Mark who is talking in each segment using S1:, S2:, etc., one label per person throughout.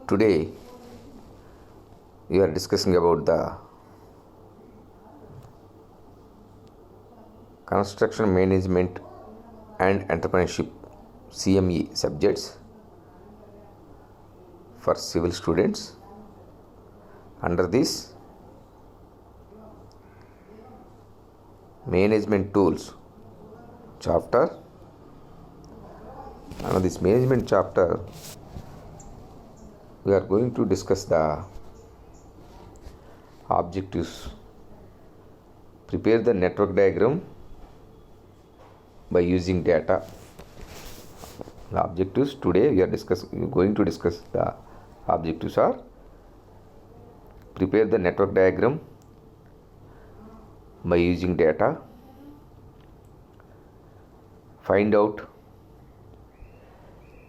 S1: Today we are discussing about the construction management and entrepreneurship CME subjects for civil students. Under this management tools chapter, under this management chapter we are going to discuss the objectives. Prepare the network diagram by using data. The objectives today we are going to discuss the objectives are: prepare the network diagram by using data, find out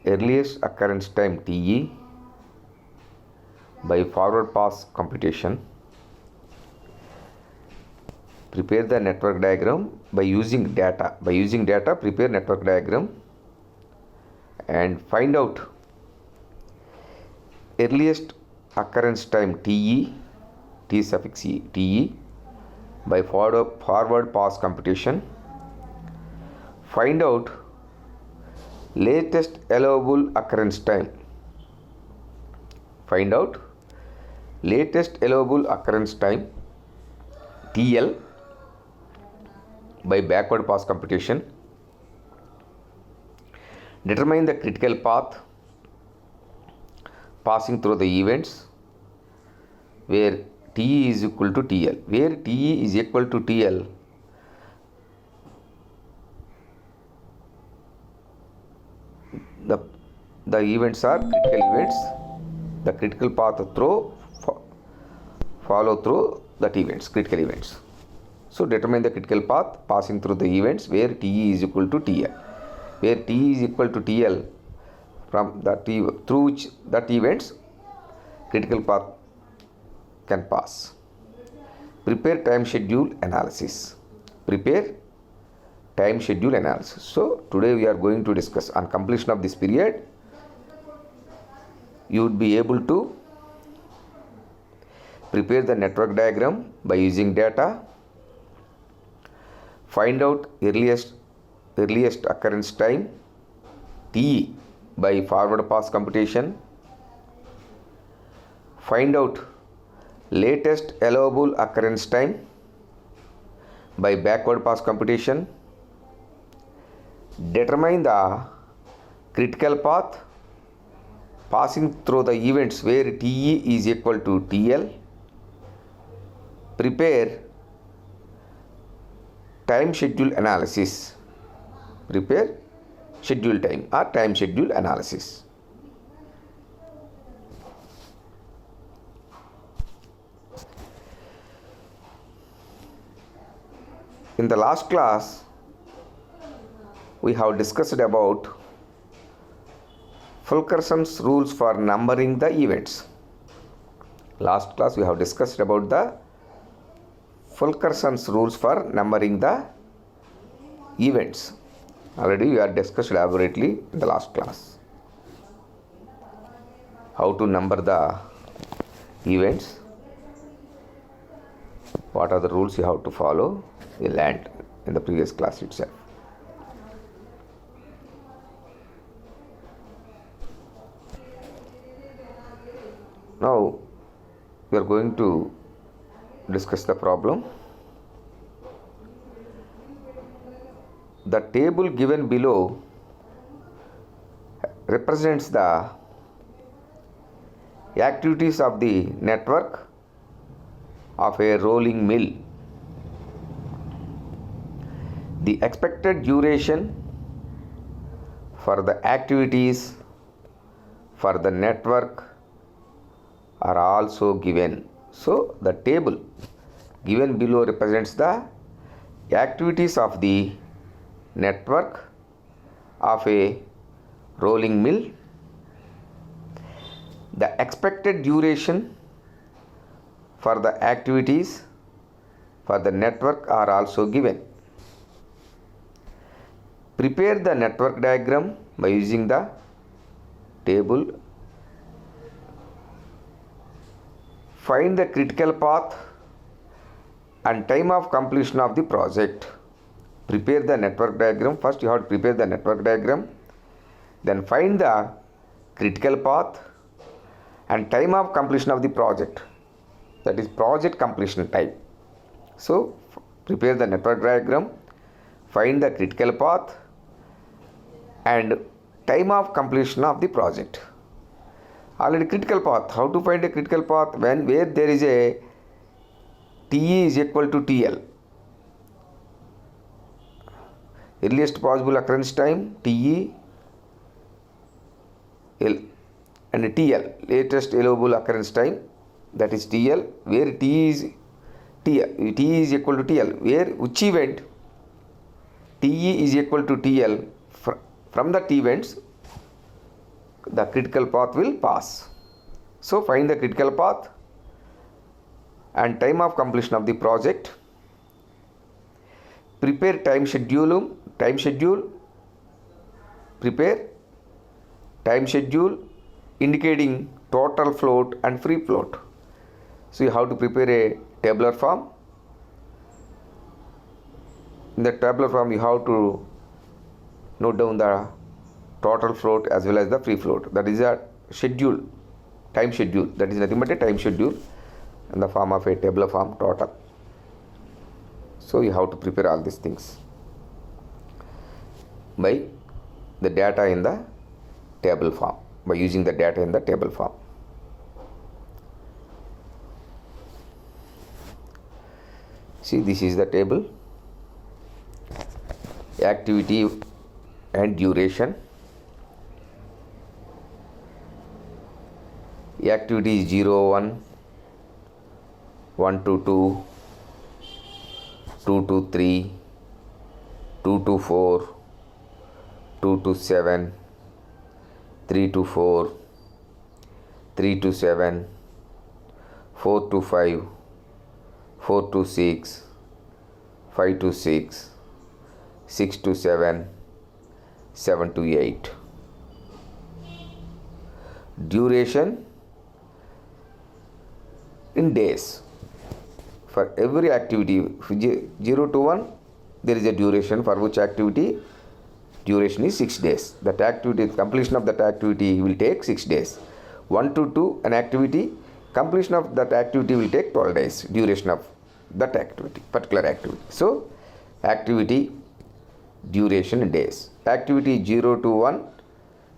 S1: earliest occurrence time TE by forward pass computation, prepare the network diagram by using data. Prepare network diagram and find out earliest occurrence time TE, T suffix E, TE by forward pass computation. Find out latest allowable occurrence time. Find out latest allowable occurrence time TL by backward pass computation. Determine the critical path passing through the events where TE is equal to TL. Where TE is equal to TL, the events are critical events. The critical path follow through that events, critical events. So determine the critical path passing through the events where TE is equal to TL. Where TE is equal to TL, from that through which that events critical path can pass. Prepare time schedule analysis. Prepare time schedule analysis. So today we are going to discuss on completion of this period. You would be able to prepare the network diagram by using data, find out earliest occurrence time TE by forward pass computation, find out latest allowable occurrence time by backward pass computation, determine the critical path passing through the events where TE is equal to TL, prepare time schedule analysis. Prepare schedule time or time schedule analysis. In the last class, we have discussed about Fulkerson's rules for numbering the events. Last class we have discussed about the Fulkerson's rules for numbering the events. Already we are discussed elaborately in the last class. How to number the events, what are the rules you have to follow, we learned in the previous class itself. Now we are going to discuss the problem. The table given below represents the activities of the network of a rolling mill. The expected duration for the activities for the network are also given. So the table given below represents the activities of the network of a rolling mill. The expected duration for the activities for the network are also given. Prepare the network diagram by using the table find the critical path and time of completion of the project. Prepare the network diagram. First you have to prepare the network diagram, then find the critical path and time of completion of the project, that is project completion time. So prepare the network diagram, find the critical path and time of completion of the project. Already critical path, how to find a critical path? Where there is a TE is equal to TL, earliest possible occurrence time TE and TL, latest allowable occurrence time, that is TL, where T is equal to TL, where which event TE is equal to TL, from that events the critical path will pass. So find the critical path and time of completion of the project. Prepare time schedule, prepare time schedule indicating total float and free float. So you have to prepare a tabular form. In the tabular form you have to note down the total float as well as the free float. That is a schedule, time schedule. That is nothing but a time schedule in the form of a tabular form total. So you have to prepare all these things by the data in the table form, by using the data in the table form. See, this is the table, activity and duration. Activity is 0, 1, 1 to 2, 2 to 3, 2 to 4, 2 to 7, 3 to 4, 3 to 7, 4 to 5, 4 to 6, 5 to 6, 6 to 7, 7 to 8. Duration in days. For every activity 0 to 1 there is a duration for which activity duration is 6 days. That activity, completion of that activity will take 6 days. 1 to 2 an activity, completion of that activity will take 12 days, duration of that activity, particular activity. So activity duration in days. Activity 0 to 1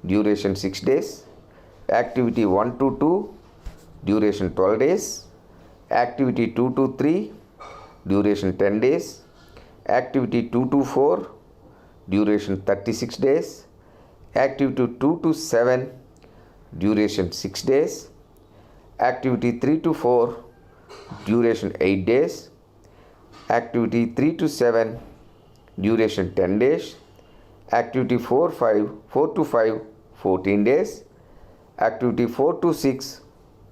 S1: duration 6 days. Activity 1 to 2 duration 12 days. Activity 2 to 3 duration 10 days. Activity 2 to 4 duration 36 days. Activity 2 to 7 duration 6 days. Activity 3 to 4 duration 8 days. Activity 3 to 7 duration 10 days. Activity 4 to 5 14 days. Activity 4 to 6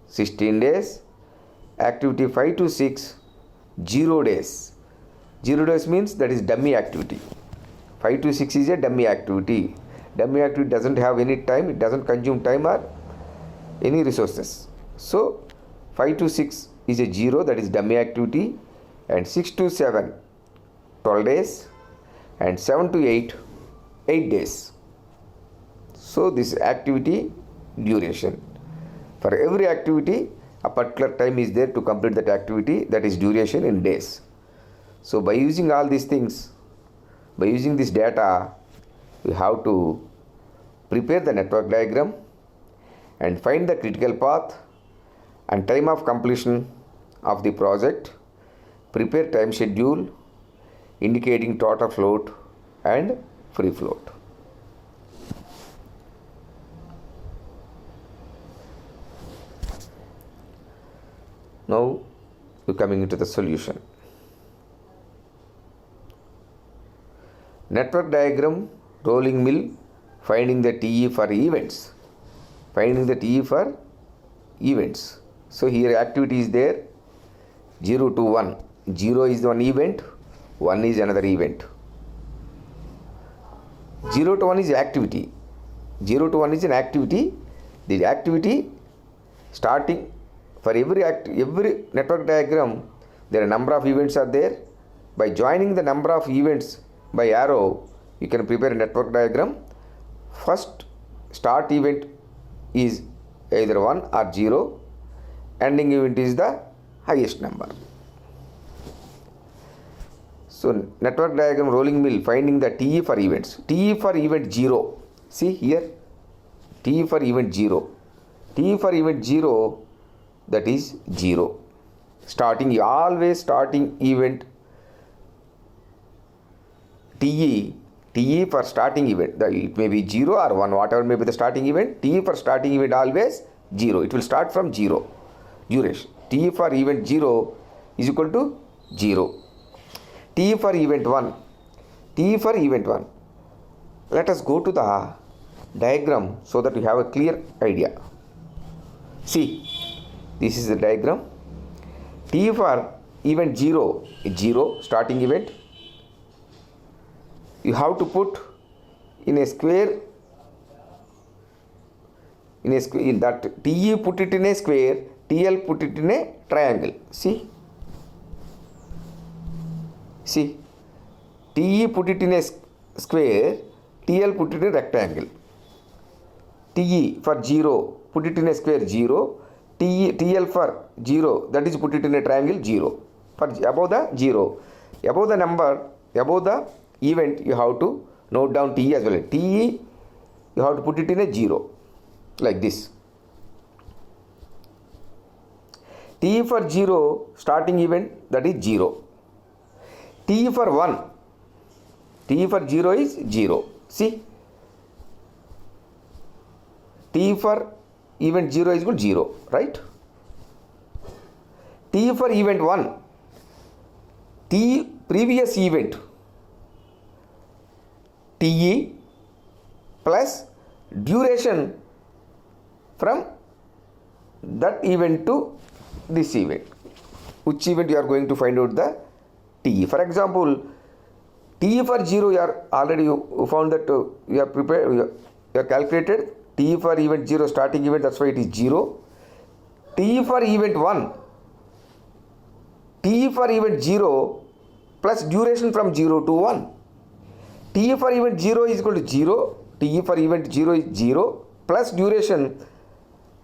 S1: 16 days. Activity 5 to 6 0 days. 0 days means that is dummy activity. 5 to 6 is a dummy activity. Dummy activity doesn't have any time, it doesn't consume time or any resources. So 5 to 6 is a 0, that is dummy activity, and 6 to 7 12 days and 7 to 8 8 days. So this activity duration. For every activity a particular time is there to complete that activity, that is duration in days. So by using all these things, by using this data, we have to prepare the network diagram and find the critical path and time of completion of the project, prepare time schedule indicating total float and free float. Now we're coming into the solution. Network diagram, rolling mill, finding the TE for events. Finding the TE for events. So here activity is there 0 to 1. 0 is one event, 1 is another event. 0 to 1 is activity. 0 to 1 is an activity. The activity starting For every network diagram, there are number of events are there. By joining the number of events by arrow, you can prepare a network diagram. First start event is either 1 or 0. Ending event is the highest number. So network diagram rolling mill, finding the TE for events. TE for event 0. See here, TE for event 0. TE for event 0, that is 0. Always starting event TE for starting event. It may be 0 or 1, whatever may be the starting event. TE for starting event always 0. It will start from 0 duration. TE for event 0 is equal to 0. TE for event 1. TE for event 1. Let us go to the diagram so that you have a clear idea. See, this is the diagram. TE for event 0 is 0, starting event. You have to put in a square, in that TE put it in a square, TL put it in a triangle. See, TE put it in a square, TL put it in a rectangle. TE for 0, put it in a square 0. TL for 0, that is put it in a triangle 0. For above the 0, above the number, above the event, you have to note down TE as well. TE, you have to put it in a 0, like this. TE for 0, starting event, that is 0. TE for 1, TE for 0 is 0. See, TE for event 0 is equal to 0, right? TE for event 1, TE previous event, TE plus duration from that event to this event. Which event you are going to find out the TE. For example, TE for 0, you are already you found that you are prepared, you are calculated. TE for event 0, starting event, that's why it is 0. TE for event 1, TE for event 0 plus duration from 0 to 1. TE for event 0 is equal to 0. TE for event 0 is 0 plus duration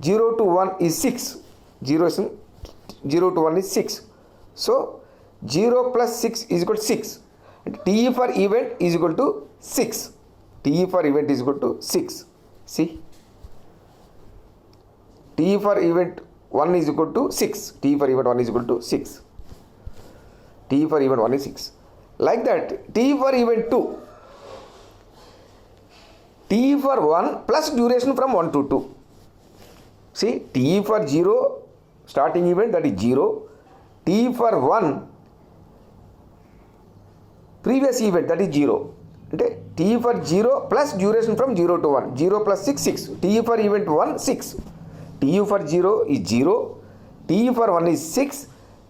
S1: 0 to 1 is 6. 0 to 1 is 6. So 0 plus 6 is equal to 6. TE for event is equal to 6. TE for event is equal to 6. See, TE for event 1 is equal to 6. TE for event 1 is equal to 6. TE for event 1 is 6. Like that, TE for event 2. TE for 1 plus duration from 1 to 2. See, TE for 0, starting event, that is 0. TE for 1, previous event, that is 0. Okay. TE for 0 plus duration from 0 to 1. 0 plus 6, 6. TE for event 1, 6. TE for 0 is 0. TE for 1 is 6.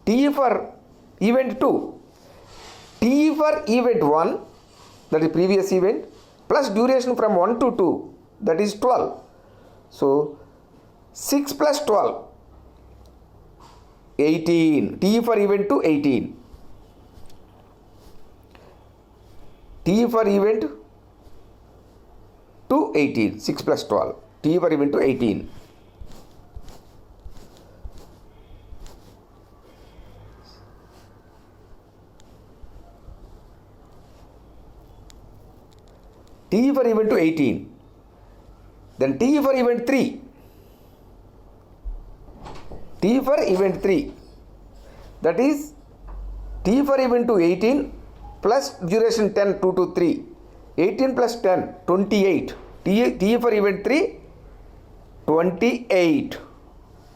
S1: TE for event 2. TE for event 1, that is previous event, plus duration from 1 to 2, that is 12. So 6 plus 12, 18. TE for event 2, 18. TE for event 2, 18. 6 plus 12. TE for event 2, 18. TE for event 2, 18. Then TE for event 3. TE for event 3. That is TE for event 2, 18 plus duration 10, 2 to 3. 18 plus 10, 28. TE for event 3, 28.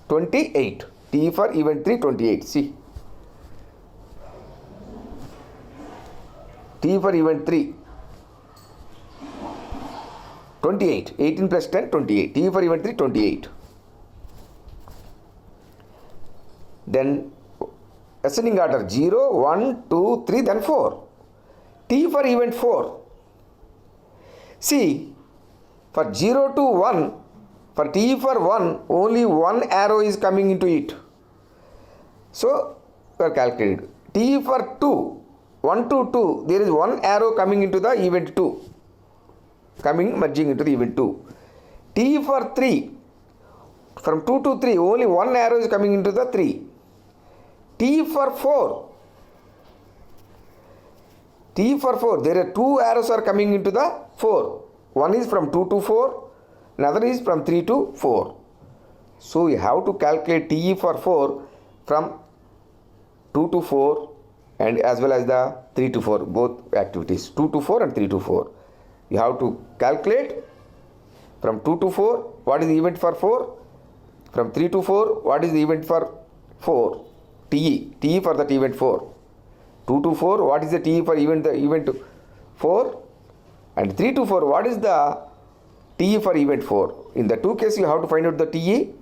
S1: 28. TE for event 3, 28. See. TE for event 3, 28. 18 plus 10, 28. TE for event 3, 28. Then ascending order 0, 1, 2, 3, then 4. TE for event 4. See, for 0 to 1, For TE for 1, only one arrow is coming into it. So, we are calculated. TE for 2, 1 to 2, there is one arrow coming into the event 2. Merging into the event 2. TE for 3, from 2 to 3, only one arrow is coming into the 3. TE for 4, there are two arrows are coming into the 4. One is from 2 to 4, another is from 3 to 4. So you have to calculate TE for 4 from 2 to 4 and as well as the 3 to 4, both activities, 2 to 4 and 3 to 4. You have to calculate from 2 to 4, what is the event for 4? From 3 to 4, what is the event for 4? TE for that event 4. 2 to 4, what is the TE for event 4? And 3 to 4, what is the TE for event 4? In the two cases, you have to find out the TE.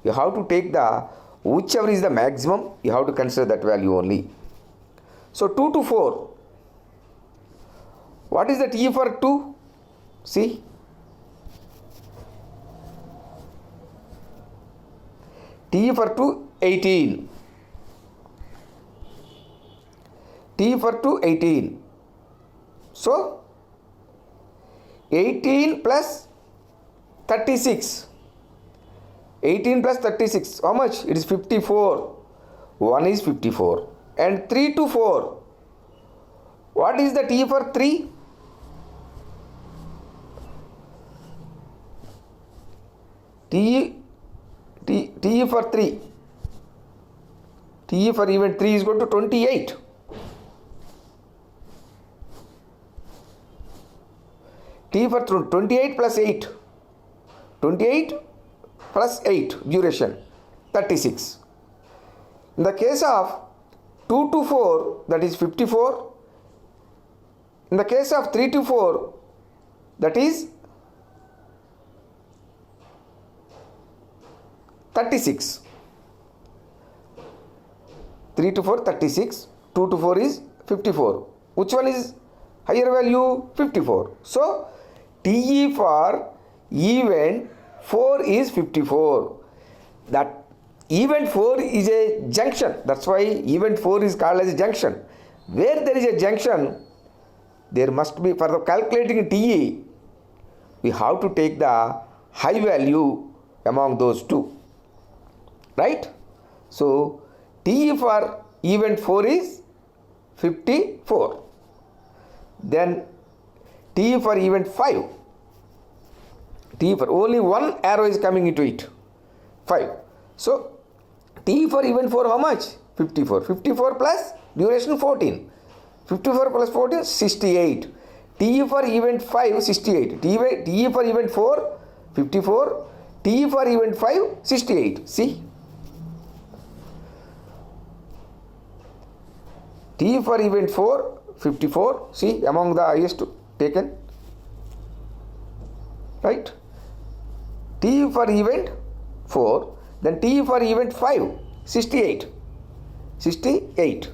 S1: You have to take the, whichever is the maximum, you have to consider that value only. So 2 to 4, what is the TE for 2? See, TE for 2, 18. TE for 2, 18. So, 18 plus 36. 18 plus 36, how much? It is 54. 1 is 54. And 3 to 4. What is the TE for 3? TE for 3. TE for event 3 is equal to 28. TE for 28 plus 8. 28 plus 8 duration 36. In the case of 2 to 4, that is 54. In the case of 3 to 4, that is 36. 3 to 4, 36. 2 to 4 is 54. Which one is higher value? 54. So, TE for event 4 is 54. That event 4 is a junction. That's why event 4 is called as a junction. Where there is a junction, there must be, for the calculating TE, we have to take the high value among those two. Right? So, TE for event 4 is 54. Then TE for event 5. TE for only one arrow is coming into it. 5. So, TE for event 4 how much? 54. 54 plus duration 14. 54 plus 14, 68. TE for event 5, 68. TE for event 4, 54. TE for event 5, 68. See? TE for event 4, 54. See, among the highest taken. Right? TE for event 4. Then TE for event 5, 68. 68.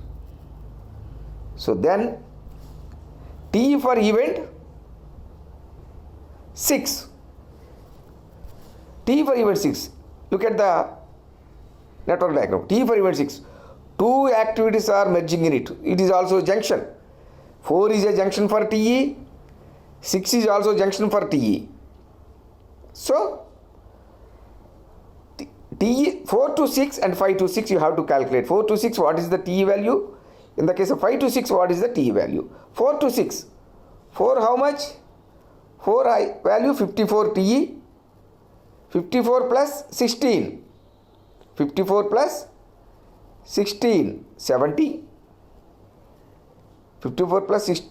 S1: So then TE for event 6. TE for event 6. Look at the network diagram. TE for event 6. Two activities are merging in it. It is also a junction. 4 is a junction for TE. 6 is also a junction for TE. So, TE 4 to 6 and 5 to 6 you have to calculate. 4 to 6, what is the TE value? In the case of 5 to 6, what is the TE value? 4 to 6. 4 how much? 4 value 54 TE. 54 plus 16. 54 plus 16, 70. 54 plus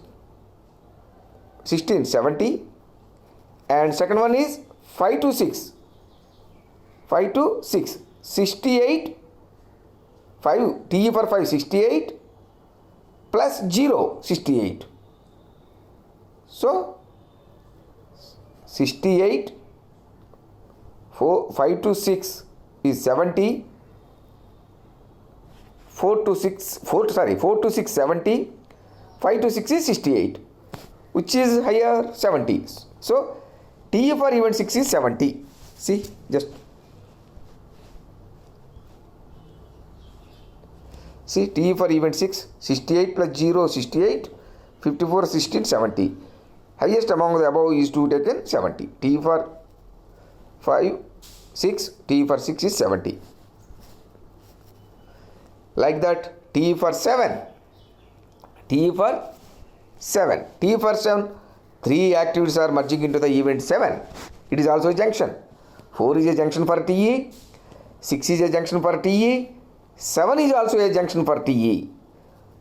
S1: 16, 70. And second one is 5 to 6. 5 to 6, 68. 5, TE for 5, 68. Plus 0, 68. So, 68. 5 to 6 is 70. 4 to 6, 70. 5 to 6 is 68. Which is higher? 70. So, TE for event 6 is 70. See, just see T for event 6, 68 plus 0, 68, 54, 16, 70. Highest among the above is to taken 70. T for 5, 6, T for 6 is 70. Like that, T for 7, T for 7, T for 7, 3 activities are merging into the event 7. It is also a junction. 4 is a junction for TE, 6 is a junction for TE, 7 is also a junction for TE.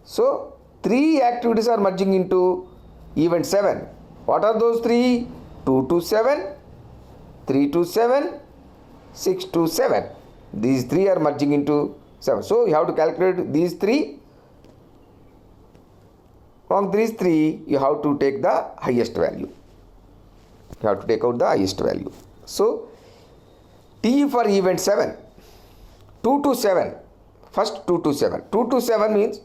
S1: So, 3 activities are merging into event 7. What are those 3? 2 to 7, 3 to 7, 6 to 7. These 3 are merging into 7. So, you have to calculate these 3. Among these 3, you have to take the highest value. You have to take out the highest value. So, T for event 7, 2 to 7. First 2 to 7. 2 to 7 means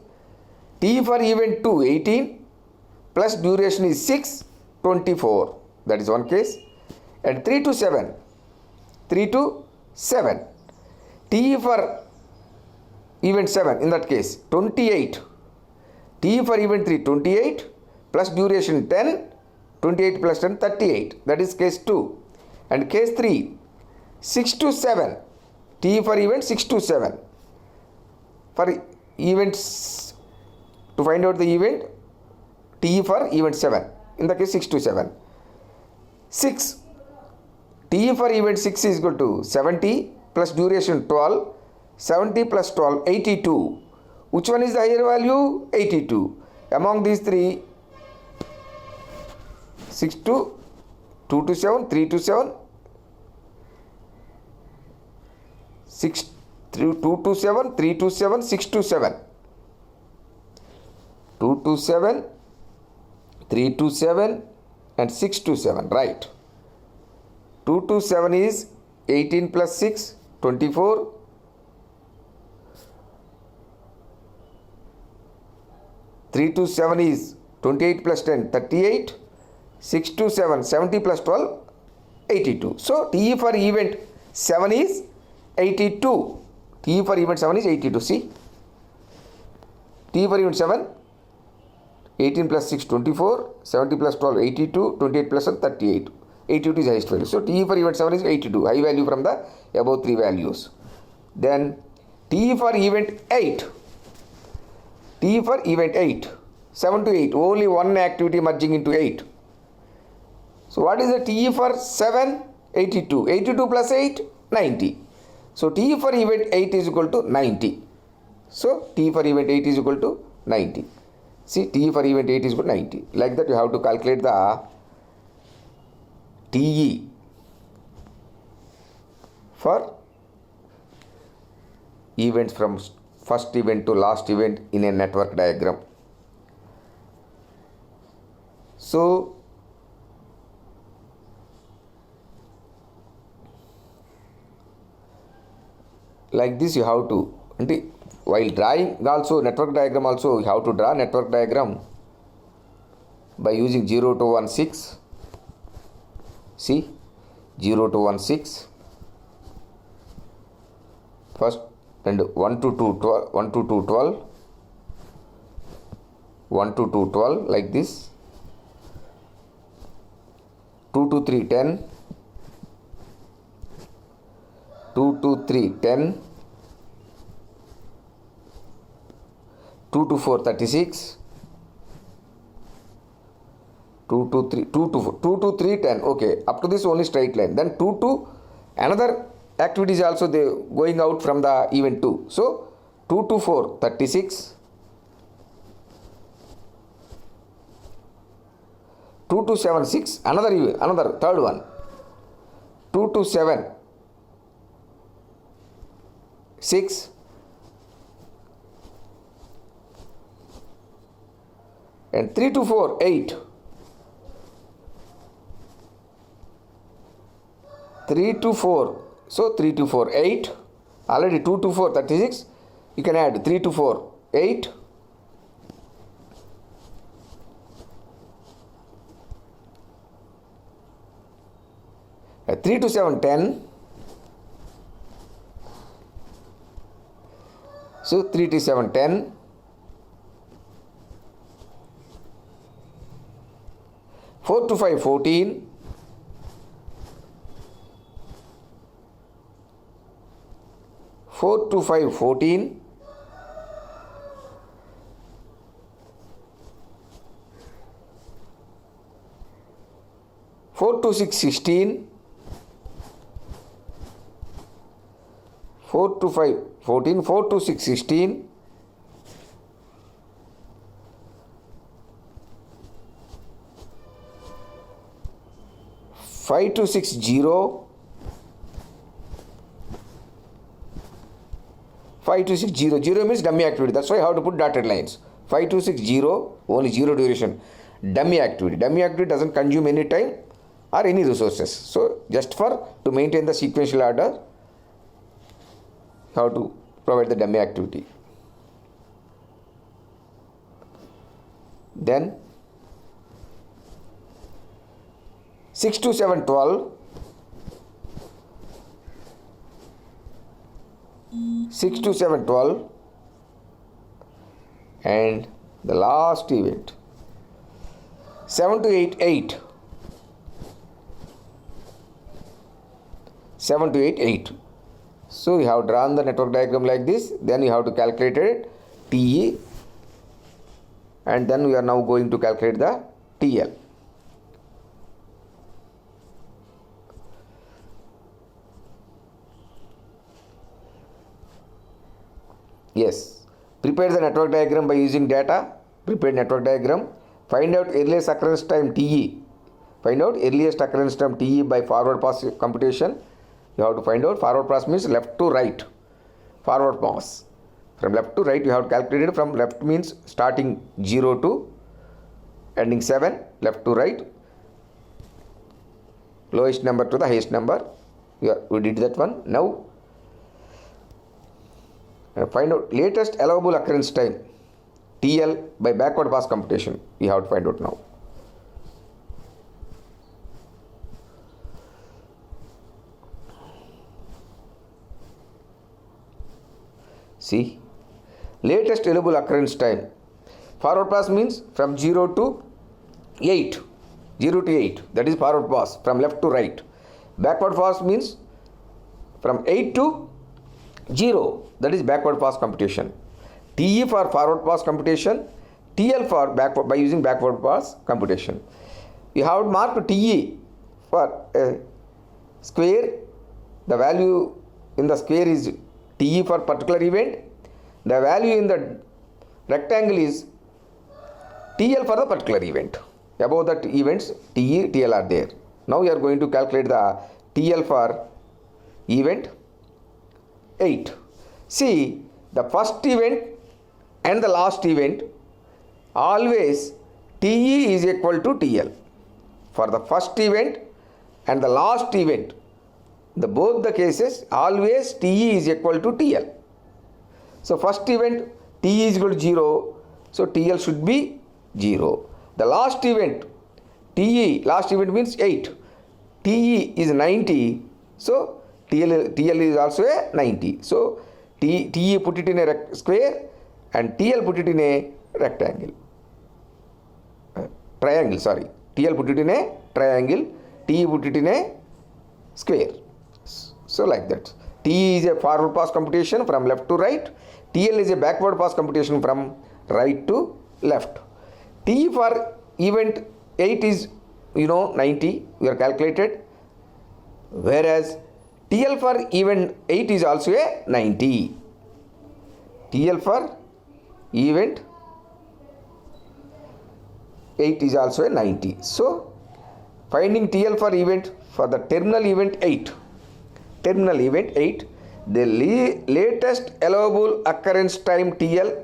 S1: T for event 2, 18 plus duration is 6, 24. That is one case. And 3 to 7. 3 to 7. T for event 7 in that case 28. T for event 3, 28 plus duration 10, 28 plus 10, 38. That is case 2. And case 3, 6 to 7. T for event 6 to 7. For events, to find out the event, T for event 7. In the case 6 to 7. 6. T for event 6 is equal to 70 plus duration 12. 70 plus 12, 82. Which one is the higher value? 82. Among these 3, 6 to 2 to 7, 3 to 7, 6, 2 to 7, 3 to 7, 6 to 7. 2 to 7, 3 to 7 and 6 to 7, right. 2 to 7 is 18 plus 6, 24. 3 to 7 is 28 plus 10, 38. 6 to 7, 70 plus 12, 82. So, T for event 7 is 82. T for event 7 is 82. See, T for event 7, 18 plus 6, 24. 70 plus 12, 82. 28 plus 1, 38. 82 is highest value. So, T for event 7 is 82. High value from the above 3 values. Then, T for event 8. T for event 8. 7 to 8. Only one activity merging into 8. So, what is the T for 7? 82. 82 plus 8? 90. So, T for event 8 is equal to 90. So, T for event 8 is equal to 90. See, T for event 8 is equal to 90. Like that, you have to calculate the TE for events from first event to last event in a network diagram. So, like this you have to, while drawing also network diagram also you have to draw network diagram by using 0 to 16. See, 0 to 16. First, and 1 to 2, 12, 1 to 2, 12. 1 to 2, 12 like this. 2 to 3, 10. 2 to 3, 10. 2 to 4, 36. 2 to 3, 2 to 4, 2 to 3, 10. Okay, up to this only straight line. Then 2 to another activities also they going out from the event 2. So 2 to 4, 36. 2 to 7, 6. Another third one. 2 to 7, 6. And 3 to 4, 8. 3 to 4. So 3 to 4, 8. Already 2 to 4, 36. You can add 3 to 4, 8. 3 to 7, 10. So 3 to 7, 10. 4 to 5, 14. 4 to 5, 14. 4 to 6, 16. 4 to 5, 14. 4 to 6, 16. 5 to 6, 0. 5 to 6, 0. 0 means dummy activity. That's why I have to put dotted lines. 5 to 6, 0. Only 0 duration. Dummy activity. Dummy activity doesn't consume any time or any resources. So just to maintain the sequential order, how to provide the dummy activity. Then 6 to 7, 12. 6 to 7, 12. And the last event 7 to 8, 8. 7 to 8, 8. So you have drawn the network diagram like this. Then you have to calculate it TE, and then we are now going to calculate the TL. Yes, prepare the network diagram by using data. Prepare network diagram. Find out earliest occurrence time TE. Find out earliest occurrence time TE by forward pass computation. You have to find out forward pass means left to right. Forward pass. From left to right you have to calculate it. From left means starting 0 to ending 7. Left to right. Lowest number to the highest number. We did that one. Now find out latest allowable occurrence time TL by backward pass computation. We have to find out now. See, latest allowable occurrence time. Forward pass means from 0 to 8. 0 to 8. That is forward pass from left to right. Backward pass means from 8 to 0. That is backward pass computation. TE for forward pass computation. TL for backward by using backward pass computation. You have marked TE for a square. The value in the square is TE for particular event. The value in the rectangle is TL for the particular event. Above that events TE, TL are there. Now we are going to calculate the TL for event 8. See, the first event and the last event always TE is equal to TL. For the first event and the last event, both the cases always TE is equal to TL. So first event TE is equal to 0, so TL should be 0. The last event TE, last event means 8. TE is 90, so TL is also a 90. So TE put it in a square and TL put it in a rectangle. Triangle, sorry. TL put it in a triangle, TE put it in a square. So like that. TE is a forward pass computation from left to right. TL is a backward pass computation from right to left. TE for event 8 is 90, we are calculated. Whereas TL for event 8 is also a 90. TL for event 8 is also a 90. So finding TL for event for the terminal event 8. Terminal event 8, the latest allowable occurrence time TL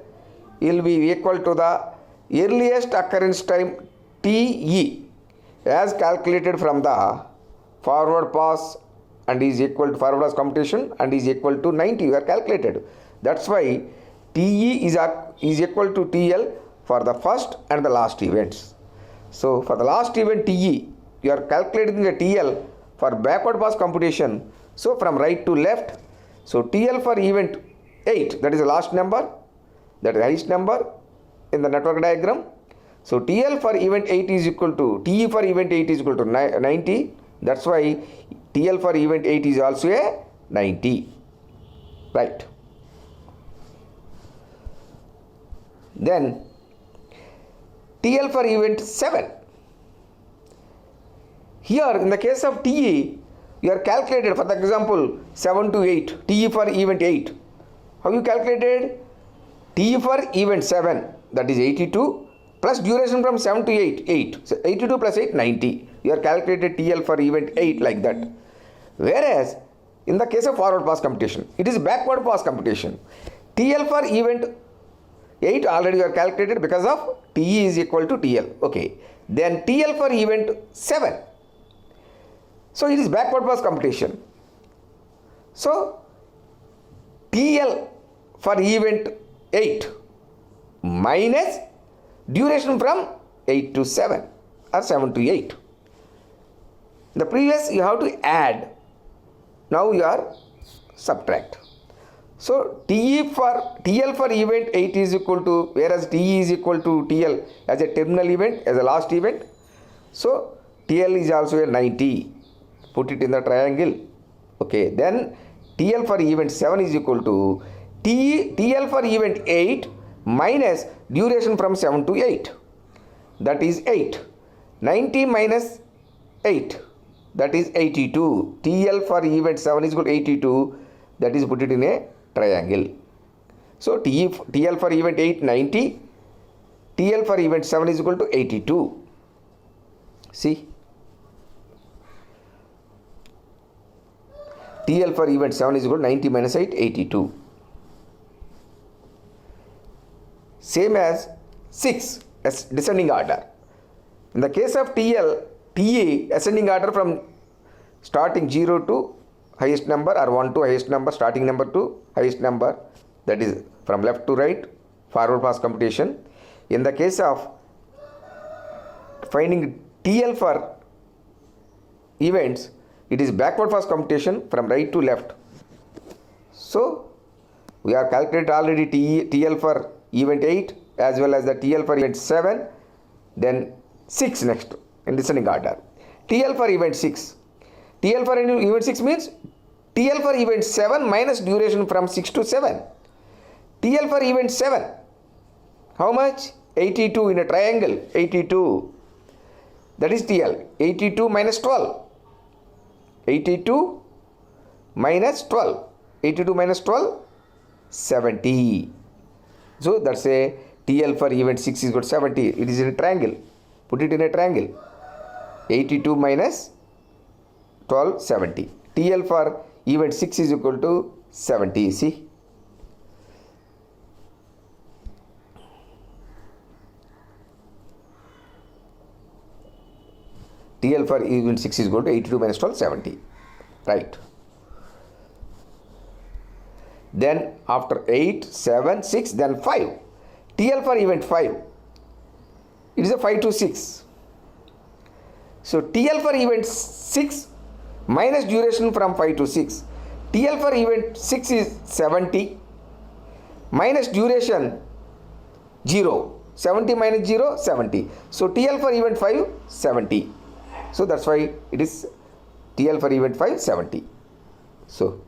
S1: will be equal to the earliest occurrence time TE as calculated from the forward pass and is equal to forward pass computation and is equal to 90. We are calculated. That's why TE is equal to TL for the first and the last events. So for the last event TE, you are calculating the TL for backward pass computation, so from right to left, so TL for event 8, that is the last number, that is the highest number in the network diagram. So TL for event 8 is equal to, TE for event 8 is equal to 90. That's why TL for event 8 is also a 90. Right. Then TL for event 7. Here in the case of TE, you are calculated, for example, 7 to 8, TE for event 8. How you calculated? TE for event 7, that is 82, plus duration from 7 to 8. So 82 plus 8, 90. You are calculated TL for event 8 like that. Whereas, in the case of forward pass computation, it is backward pass computation. TL for event 8 already you are calculated because of TE is equal to TL. Okay. Then TL for event 7. So it is backward pass computation. So TL for event 8 minus duration from 8 to 7 or 7 to 8. The previous you have to add. Now you are subtract. So TL for event 8 is equal to, whereas TE is equal to TL as a terminal event, as a last event. So TL is also a 90. Put it in the triangle. Okay. Then TL for event 7 is equal to TL for event 8 minus duration from 7 to 8. That is 8. 90 minus 8. That is 82. TL for event 7 is equal to 82. That is put it in a triangle. So TL for event 8, 90. TL for event 7 is equal to 82. See. TL for event 7 is equal to 90 minus 8, 82. Same as 6, as descending order. In the case of TE, ascending order from starting 0 to highest number, or 1 to highest number, starting number to highest number, that is from left to right, forward pass computation. In the case of finding TL for events, it is backward pass computation from right to left. So we are calculated already TL for event 8 as well as the TL for event 7, then 6 next in descending order. TL for event 6. TL for event 6 means TL for event 7 minus duration from 6 to 7. TL for event 7, how much? 82 in a triangle, 82. That is TL. 82 minus 12. 82 minus 12. 82 minus 12, 70. So that's a TL for event 6 is equal to 70. It is in a triangle. Put it in a triangle. 82 minus 12, 70. TL for event 6 is equal to 70. See. TL for event 6 is equal to 82 minus 12, 70. Right. Then after 8, 7, 6, then 5. TL for event 5. It is a 5 to 6. So TL for event 6 minus duration from 5 to 6. TL for event 6 is 70 minus duration 0. 70 minus 0, 70. So TL for event 5, 70. So that's why it is TL for event 5, 70. So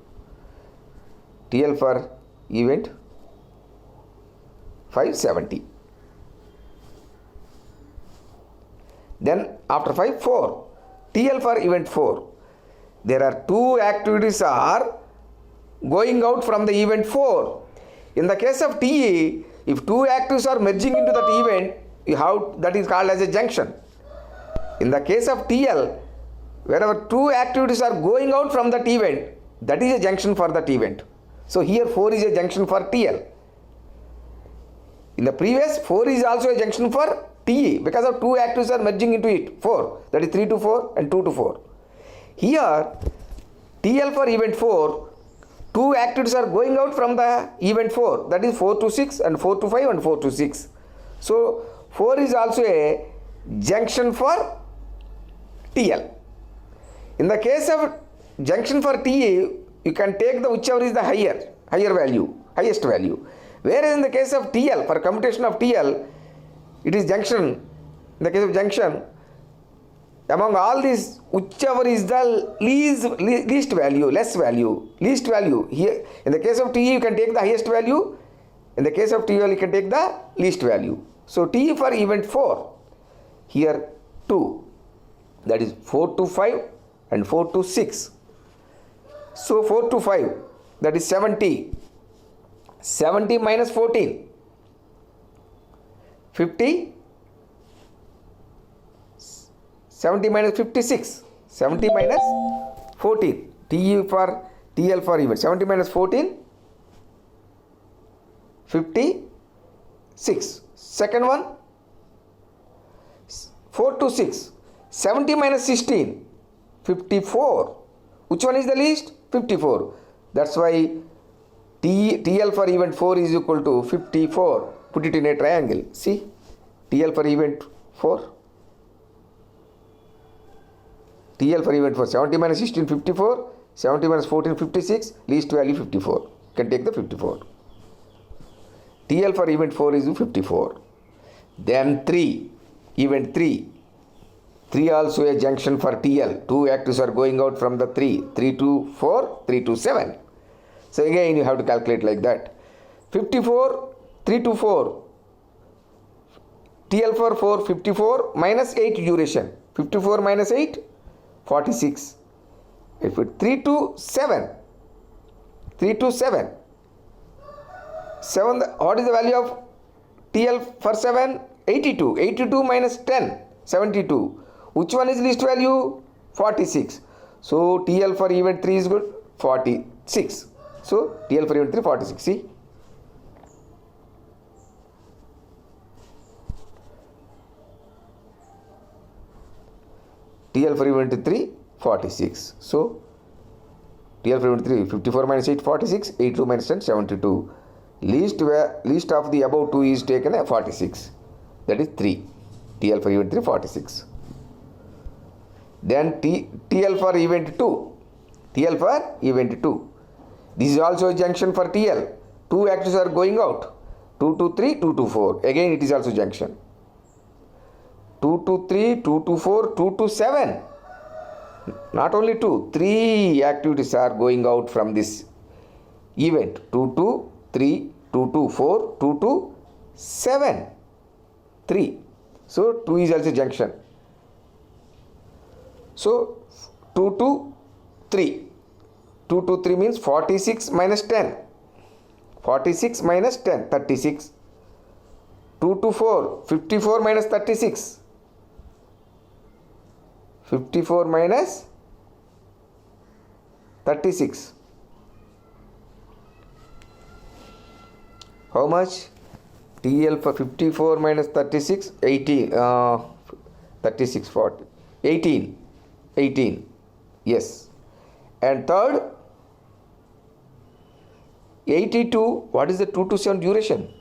S1: TL for event 5, 70. Then after 5, 4. TL for event 4. There are two activities are going out from the event 4. In the case of TE, if two activities are merging into that event, you have, that is called as a junction. In the case of TL, wherever two activities are going out from that event, that is a junction for that event. So here 4 is a junction for TL. In the previous, 4 is also a junction for TE because of two activities are merging into it. 4, that is 3 to 4 and 2 to 4. Here TL for event 4, two activities are going out from the event 4, that is 4 to 6 and 4 to 5 and 4 to 6. So 4 is also a junction for TL. In the case of junction for T, you can take the whichever is the higher value, highest value. Whereas in the case of TL, for computation of TL, it is junction. In the case of junction, among all these, whichever is the least value, least value. Here, in the case of TE, you can take the highest value. In the case of TL, you can take the least value. So TE for event 4, here 2, that is 4 to 5 and 4 to 6. So 4 to 5, that is 70. 70 minus 14, 50. 70 minus 56, 70 minus 14, TE for TL for event, 70 minus 14, 56. Second one, 4 to 6, 70 minus 16, 54. Which one is the least? 54. That's why TL for event 4 is equal to 54. Put it in a triangle. See, TL for event 4. TL for event 4, 70 minus 16, 54, 70 minus 14, 56, least value 54. You can take the 54. TL for event 4 is 54. Then 3, event 3. 3 also a junction for TL. 2 actives are going out from the 3. 3 to 4, 3 to 7. So again you have to calculate like that. 54, 3 to 4. TL for 4, 54 minus 8 duration. 54 minus 8, 46. If it 3 to 7, 3 to 7. 7, what is the value of TL for 7? 82. 82 minus 10, 72. Which one is least value? 46. So TL for event 3 is good, 46. So TL for event 3, 46. See? TL for event 3, 46. So TL for event 3, 54 minus 8, 46. 82 minus 10, 72. Least of the above 2 is taken at 46. That is 3. TL for event 3, 46. Then TL for event 2. TL for event 2. This is also a junction for TL. 2 actives are going out. 2 to 3, 2 to 4. Again it is also junction. 2 to 3, 2 to 4, 2 to 7. Not only 2, 3 activities are going out from this event. 2 to 3, 2 to 4, 2 to 7. 3. So 2 is also junction. So 2 to 3. 2 to 3 means 46 minus 10. 46 minus 10, 36. 2 to 4, 54 minus 36. 54 minus 36. How much? TL for 54 minus 36, 18. 36, 40. 18. 18. Yes. And third, 82. What is the 2 to 7 duration?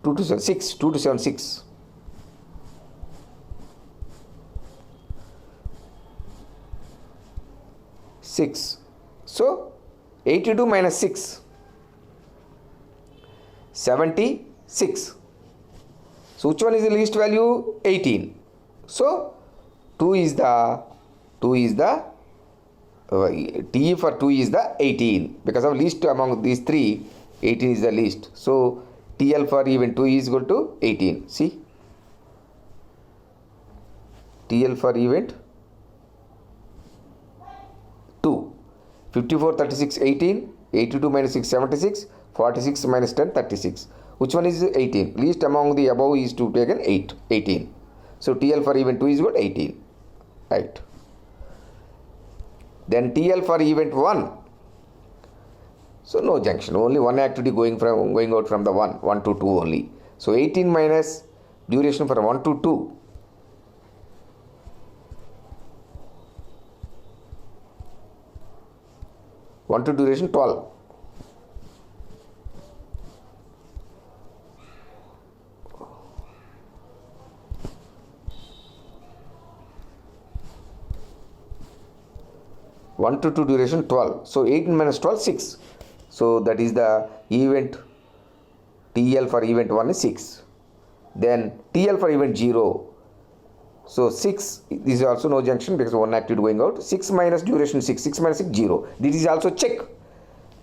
S1: Two to 7, 6. 2 to 7, 6. 6. So 82 minus 6, 76. So which one is the least value? 18. So 2 is the T for 2 is the 18. Because of least among these 3, 18 is the least. So TL for event 2 is equal to 18. See? TL for event 2. 54, 36, 18. 82 minus 6, 76. 46 minus 10, 36. Which one is 18? Least among the above is to taken 18. So TL for event 2 is equal to 18. Right. Then TL for event 1. So no junction. Only one activity going out from the 1 to 2 only. So 18 minus duration for 1 to 2. 1 to duration 12. 1 to 2 duration 12. So 18 minus 12, 6. So that is the event TL for event 1 is 6. Then TL for event 0. So 6, this is also no junction because one activity going out. 6 minus duration 6, 6 minus 6, 0. This is also check.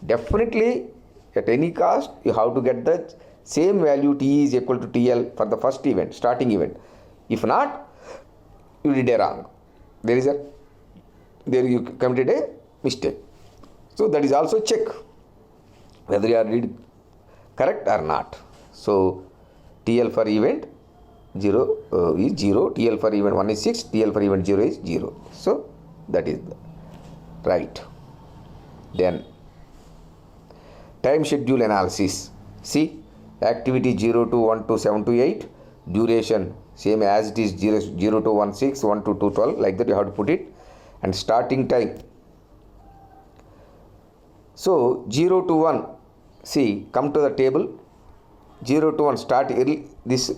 S1: Definitely at any cost you have to get the same value T is equal to TL for the first event, starting event. If not, you did a wrong. There you committed a mistake. So that is also check whether you are read correct or not. So TL for event 0 is 0, TL for event 1 is 6, TL for event 0 is 0. So that is right. Then time schedule analysis. See, activity 0 to 1 to 7 to 8, duration same as it is 0 to 1 6, 1 to 2 12, like that you have to put it, and starting time. So 0 to 1, see, come to the table. 0 to 1 start early, this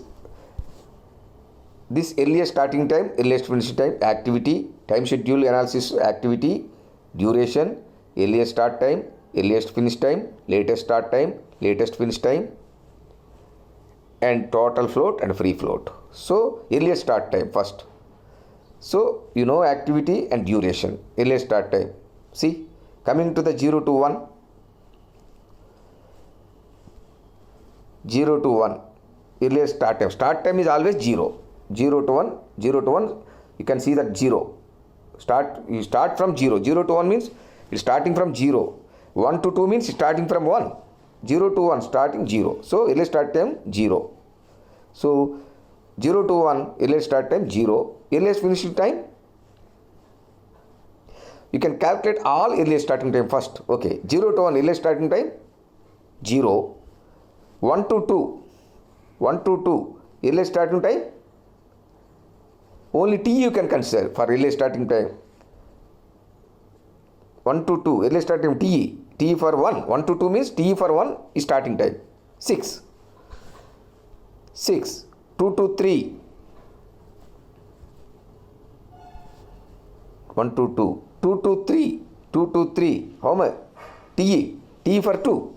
S1: earliest starting time, earliest finishing time, activity, time schedule analysis, activity, duration, earliest start time, earliest finish time, latest start time, latest finish time, and total float and free float. So earliest start time first. So you know activity and duration, earliest start time. See, coming to the 0 to 1, 0 to 1, earliest start time. Start time is always 0. 0 to 1, 0 to 1, you can see that 0. You start from 0. 0 to 1 means it's starting from 0. 1 to 2 means starting from 1. 0 to 1 starting 0. So earliest start time 0. So 0 to 1 earliest start time 0. Earliest finishing time, you can calculate all earliest starting time first. Okay, 0 to 1 earliest starting time 0. 1 to 2 earliest starting time, only T you can consider for earliest starting time. 1 to 2 earliest starting time T for 1. 1 to 2 means T for 1 is starting time 6. 2 to 3, 1 to 2, 2 to 3, how much? T for 2,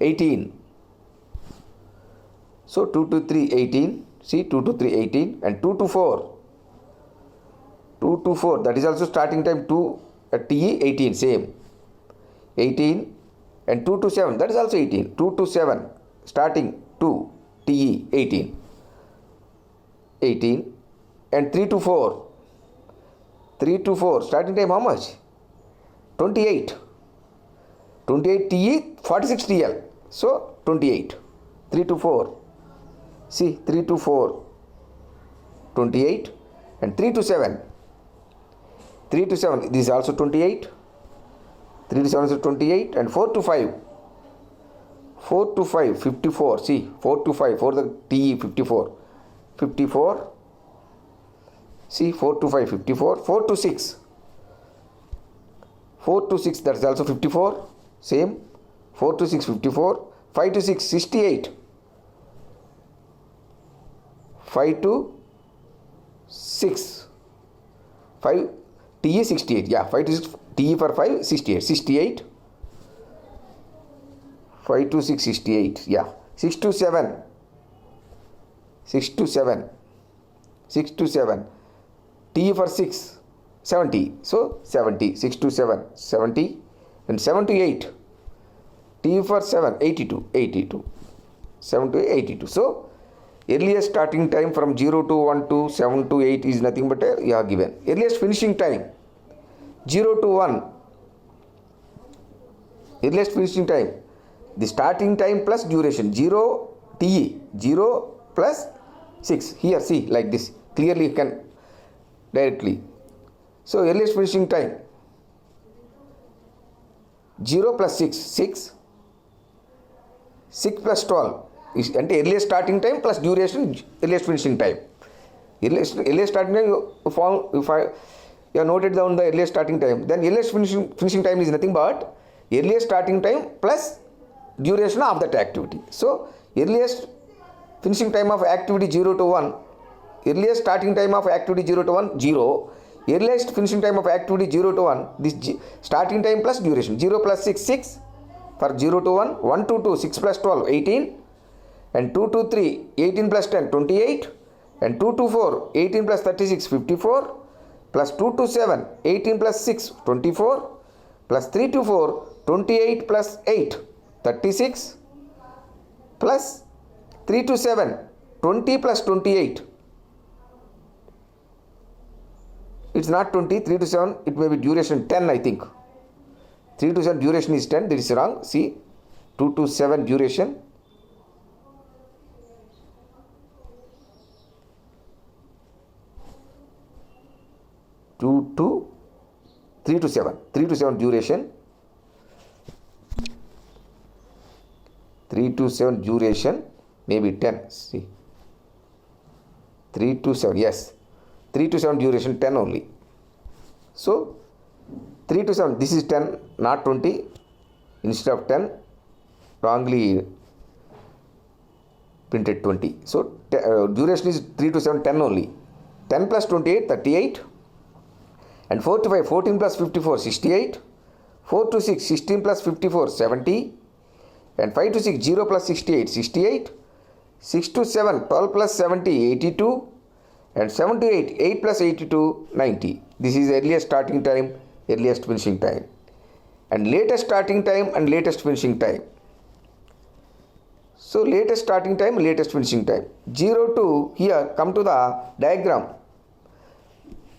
S1: 18. So 2 to 3, 18. See, 2 to 3, 18, and 2 to 4. 2 to 4, that is also starting time 2 at TE, 18, same. 18, and 2 to 7, that is also 18. 2 to 7, starting 2, TE, 18. 18, and 3 to 4. 3 to 4, starting time how much? 28. 28 TE, 46 TL. So 28. 3 to 4. See, 3 to 4, 28, and 3 to 7. 3 to 7, this is also 28. 3 to 7 is 28, and 4 to 5. 4 to 5, 54. See, 4 to 5, for the TE, 54. 54. See, 4 to 5, 54. 4 to 6. 4 to 6, that is also 54. Same. 4 to 6, 54. 5 to 6, 68. 5 to 6. 5 TE 68. Yeah, 5 to 6. TE for 5, 68. 68. 5 to 6, 68. Yeah. 6 to 7. 6 to 7. 6 to 7. TE for 6, 70. So 70. 6 to 7, 70. And 7 to 8. TE for 7, 82. 82. 7 to 82. So earliest starting time from 0 to 1 to 7 to 8 is nothing but you have given. Earliest finishing time 0 to 1. Earliest finishing time, the starting time plus duration 0 TE, 0 plus 6. Here see, like this, clearly you can directly. So earliest finishing time 0 plus 6, 6. 6 plus 12 is earliest starting time plus duration, earliest finishing time. Earliest starting time, if you have noted down the earliest starting time, then earliest finishing time is nothing but earliest starting time plus duration of that activity. So earliest finishing time of activity 0 to 1, earliest starting time of activity 0 to 1, 0, earliest finishing time of activity 0 to 1, this starting time plus duration, 0 plus 6, 6 for 0 to 1, 1 to 2, 6 plus 12, 18, and 2 to 3, 18 plus 10, 28, and 2 to 4, 18 plus 36, 54, plus 2 to 7, 18 plus 6, 24, plus 3 to 4, 28 plus 8, 36, plus 3 to 7, 20 plus 28. It's not 20, 3 to 7, it may be duration 10, I think. 3 to 7 duration is 10, this is wrong. See, 2 to 7 duration. Three to seven duration. 3 to 7 duration, maybe 10. See, 3 to 7, yes, 3 to 7 duration 10 only. So 3 to 7, this is 10, not 20. Instead of 10, wrongly printed 20. So duration is 3 to 7, 10 only. 10 plus 28, 38. And 4 to 5, 14 plus 54, 68. 4 to 6, 16 plus 54, 70. And 5 to 6, 0 plus 68, 68. 6 to 7, 12 plus 70, 82. And 7 to 8, 8 plus 82, 90. This is earliest starting time, earliest finishing time. And latest starting time and latest finishing time. So latest starting time, latest finishing time. 0 to here, come to the diagram.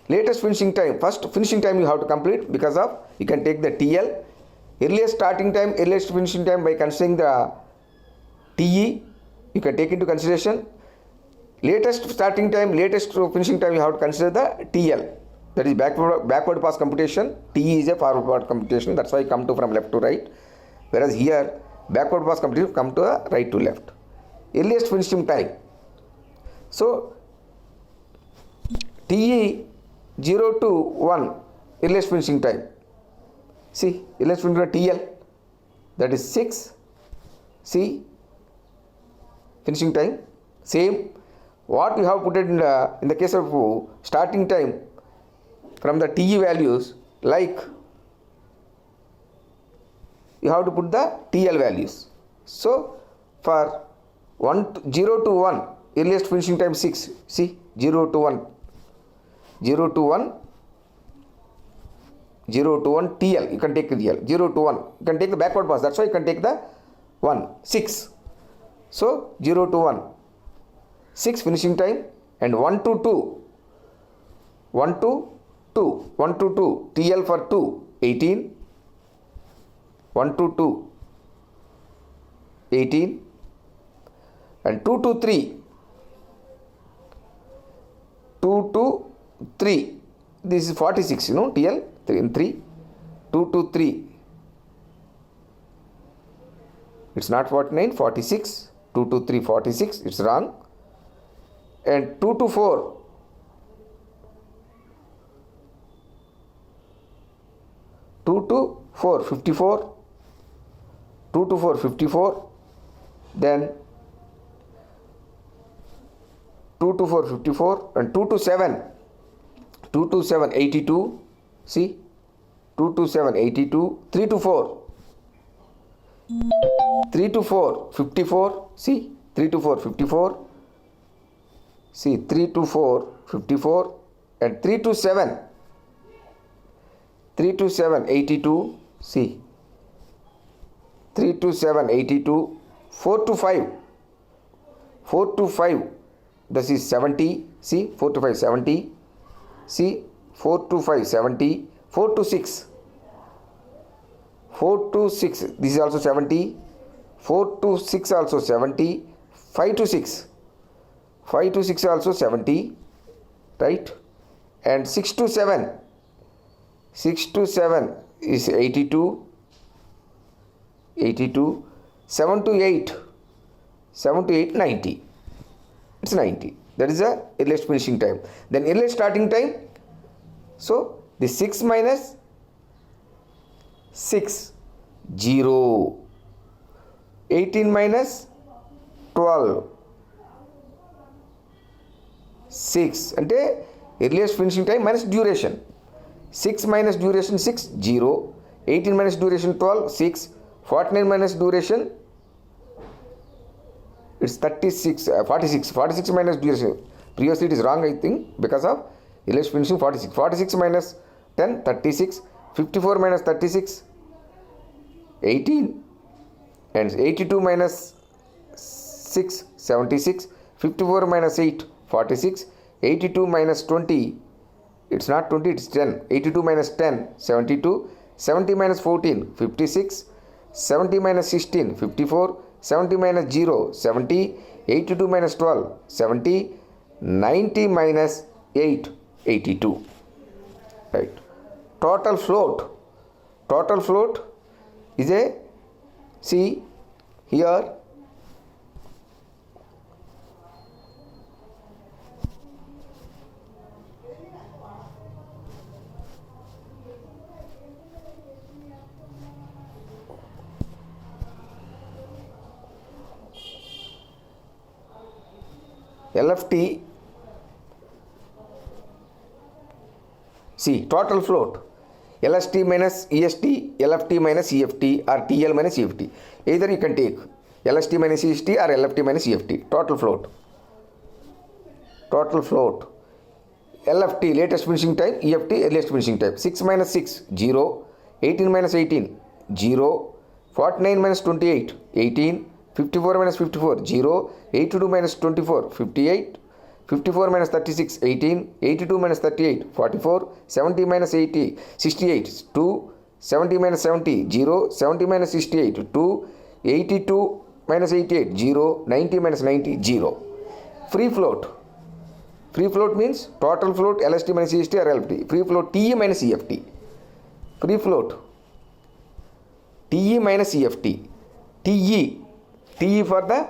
S1: Latest finishing time, first finishing time you have to complete, because of you can take the TL. Earliest starting time, earliest finishing time by considering the TE, you can take into consideration. Latest starting time, latest finishing time, you have to consider the TL. That is backward pass computation. TE is a forward computation. That's why I come to from left to right. Whereas here, backward pass computation come to right to left. Earliest finishing time. So, TE 0 to 1, earliest finishing time. See, earliest finishing time TL, that is 6. See, finishing time, same. What we have put it in the case of starting time from the TE values, like you have to put the TL values. So for 0 to 1, earliest finishing time 6. See, 0 to 1, 0 to 1, 0 to 1 TL, you can take the TL, 0 to 1, you can take the backward pass, that's why you can take the 1, 6. So 0 to 1, 6 finishing time, and 1 to 2, 1 to 2, 1 to 2, TL for 2, 18, 1 to 2, 18, and 2 to 3, 2 to 3, this is 46, TL, 3 and 3, 2 to 3, it's not 49, 46, 2 to 3, 46, it's wrong, and 2 to 4, 2 to 4, 54, 2 to 4, 54, then 2 to 4, 54, and 2 to 7, 2 to 7, 82, see, 2 to 7, 82, 3 to 4, 3 to 4, 54, see, 3 to 4, 54, see, 3 to 4, 54, and 3 to 7, 3 to 7, 82, see, 3 to 7, 82, 4 to 5, 4 to 5, this is 70, see, 4 to 5, 70, see, 4 to 5, 70, 4 to 6, 4 to 6, this is also 70, 4 to 6 also 70, 5 to 6, 5 to 6 also 70, right, and 6 to 7, 6 to 7 is 82, 82, 7 to 8, 7 to 8, 90, it's 90, that is the earliest finishing time. Then earliest starting time, so the 6 minus 6, 0, 18 minus 12, 6, అంటే earliest finishing time minus duration. 6 minus duration 6, 0. 18 minus duration 12, 6. 49 minus duration, it's 36, 46. 46 minus duration. Previously it is wrong, I think, because of earliest finishing 46. 46 minus 10, 36. 54 minus 36, 18. And 82 minus 6, 76. 54 minus 8, 46. 82 minus 20, it's not 20, it's 10. 82 minus 10, 72. 70 minus 14, 56. 70 minus 16, 54. 70 minus 0, 70. 82 minus 12, 70. 90 minus 8, 82. Right. Total float. Total float is a, see here, LFT, see total float, LST minus EST, LFT minus EFT, or TL minus EFT. Either you can take LST minus EST or LFT minus EFT. Total float. Total float. LFT, latest finishing time, EFT, earliest finishing time. 6 minus 6, 0. 18 minus 18, 0. 49 minus 28, 18. 54 minus 54, 0. 82 minus 24, 58. 54 minus 36, 18. 82 minus 38, 44. 70 minus 80, 68, 2. 70 minus 70, 0. 70 minus 68, 2. 82 minus 88, 0. 90 minus 90, 0. Free float. Free float means total float, LST minus EST or LFT. Free float, TE minus EFT. Free float, TE minus EFT. TE. TE for the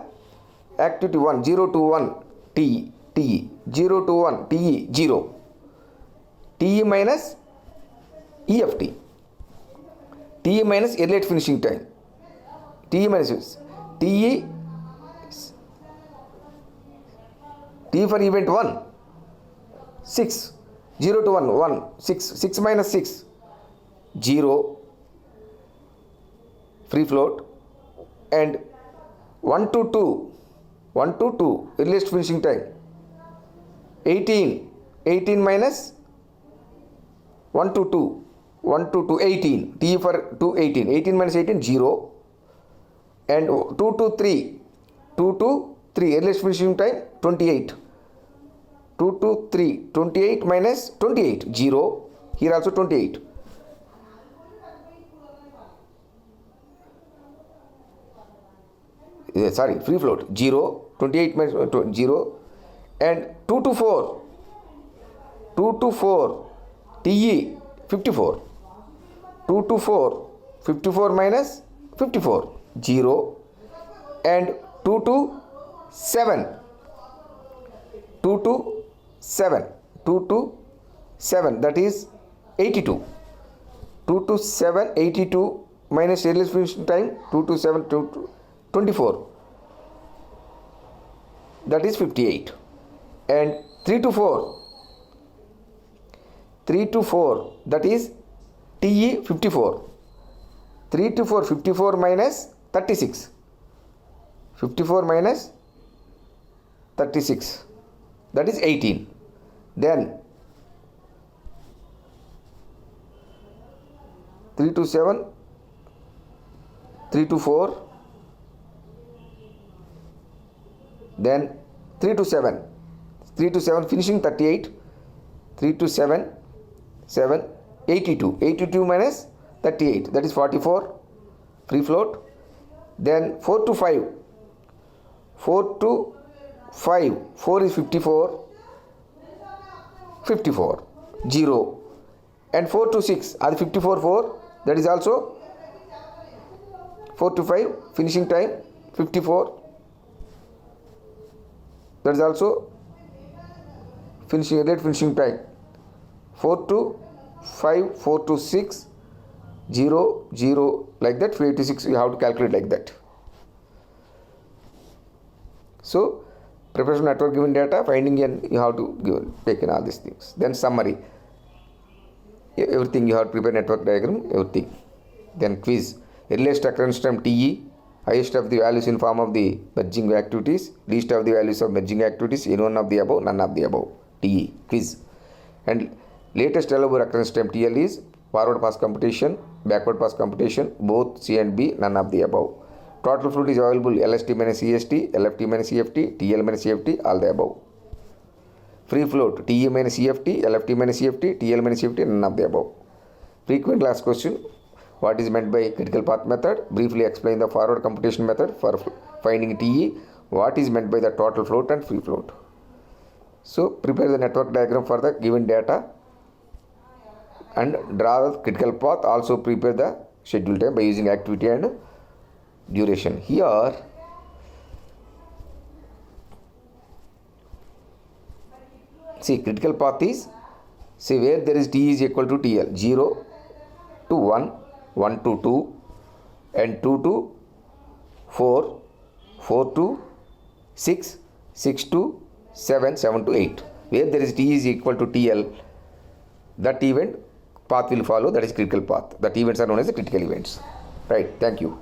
S1: activity 1, 0 to 1, TE. TE. 0 to 1, TE, 0. TE minus EFT. TE minus earliest finishing time. TE minus TE. T for event 1, 6. 0 to 1, 1. 6. 6 minus 6, 0. Free float. And 1 to 2. 1 to 2. Earliest finishing time. 18. 18 minus 1 to 2. 1 to 2, 18. T for 2, 18. 18 minus 18, 0. And 2 to 3. 2 to 3. Earliest finishing time, 28. 2 to 3. 28 minus 28, 0. Here also 28. Sorry, free float, 0. 28 minus 0. And 2 to 4. 2 to 4. TE, 54. 2 to 4. 54 minus 54, 0. And 2 to 7. 2 to 7. 2 to 7, that is 82. 2 to 7, 82 minus earliest finishing time, 2 to 7, 2 to 24. That is 58. And 3 to 4. 3 to 4, that is TE, 54. 3 to 4, 54 minus 36. 54 minus 36, that is 18. Then 3 to 7, 3 to 4, then 3 to 7. 3 to 7 finishing 38. 3 to 7, 7, 82. 82 minus 38, that is 44. Free float. Then 4 to 5. 4 to 5. 4 is 54. 54. 0. And 4 to 6 are 54, 4. That is also 4 to 5. Finishing time 54. That is also finishing rate, finishing time. 4 to 5, 4 to 6, 0, 0, like that. 56 you have to calculate like that. So Preparation of network given data, finding and you have to take in all these things. Then summary. Everything you have to prepare network diagram, everything. Then quiz. Earliest occurrence time TE, highest of the values in form of the merging activities, least of the values of merging activities, any one of the above, none of the above. TE, quiz. And latest allowable occurrence time TL is forward pass computation, backward pass computation, both C and B, none of the above. Total fluid is available LST minus EST, LFT minus EFT, TL minus EFT, all the above. Free float TE minus EFT, LFT minus EFT, TL minus EFT, none of the above. Frequent last question. What is meant by critical path method? Briefly explain the forward computation method for finding TE. What is meant by the total float and free float? So prepare the network diagram for the given data and draw the critical path. Also prepare the schedule time by using activity and duration. Here see critical path is, see where there is T is equal to TL, 0 to 1, 1 to 2 and 2 to 4, 4 to 6, 6 to 7, 7 to 8. Where there is T is equal to TL, that event path will follow, that is critical path. That events are known as the critical events. Right, thank you.